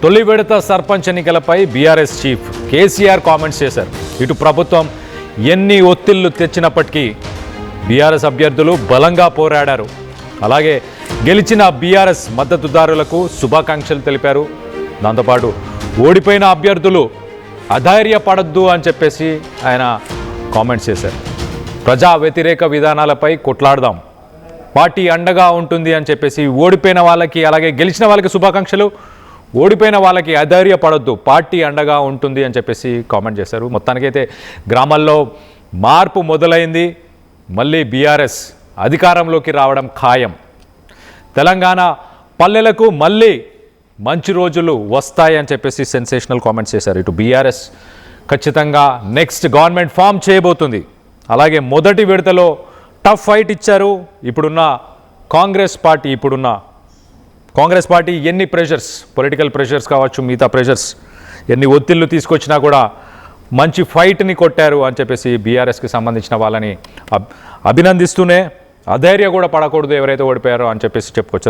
తొలి విడత సర్పంచ్ ఎన్నికలపై బీఆర్ఎస్ చీఫ్ కేసీఆర్ కామెంట్స్ చేశారు. ఇటు ప్రభుత్వం ఎన్ని ఒత్తిళ్లు తెచ్చినప్పటికీ బీఆర్ఎస్ అభ్యర్థులు బలంగా పోరాడారు. అలాగే గెలిచిన బీఆర్ఎస్ మద్దతుదారులకు శుభాకాంక్షలు తెలిపారు. దాంతోపాటు ఓడిపోయిన అభ్యర్థులు అధైర్యపడద్దు అని చెప్పేసి ఆయన కామెంట్స్ చేశారు. ప్రజా వ్యతిరేక విధానాలపై కొట్లాడదాం, పార్టీ అండగా ఉంటుంది అని చెప్పేసి ఓడిపోయిన వాళ్ళకి అలాగే గెలిచిన వాళ్ళకి శుభాకాంక్షలు, ఓడిపోయిన వాళ్ళకి అధైర్యపడొద్దు, పార్టీ అండగా ఉంటుంది అని చెప్పేసి కామెంట్ చేశారు. మొత్తానికైతే గ్రామాల్లో మార్పు మొదలైంది. మళ్ళీ బీఆర్ఎస్ అధికారంలోకి రావడం ఖాయం. తెలంగాణ పల్లెలకు మళ్ళీ మంచి రోజులు వస్తాయని చెప్పేసి సెన్సేషనల్ కామెంట్స్ చేశారు. ఇటు బీఆర్ఎస్ ఖచ్చితంగా నెక్స్ట్ గవర్నమెంట్ ఫామ్ చేయబోతుంది. అలాగే మొదటి విడతలో టఫ్ ఫైట్ ఇచ్చారు. ఇప్పుడున్న కాంగ్రెస్ పార్టీ ఎన్ని ప్రెషర్స్, పొలిటికల్ ప్రెషర్స్ కావచ్చు, మిగతా ప్రెషర్స్ ఎన్ని ఒత్తిళ్లు తీసుకొచ్చినా కూడా మంచి ఫైట్ని కొట్టారు అని చెప్పేసి బీఆర్ఎస్కి సంబంధించిన వాళ్ళని అభినందిస్తూనే అధైర్య కూడా పడకూడదు ఎవరైతే ఓడిపోయారో అని చెప్పేసి చెప్పుకొచ్చారు.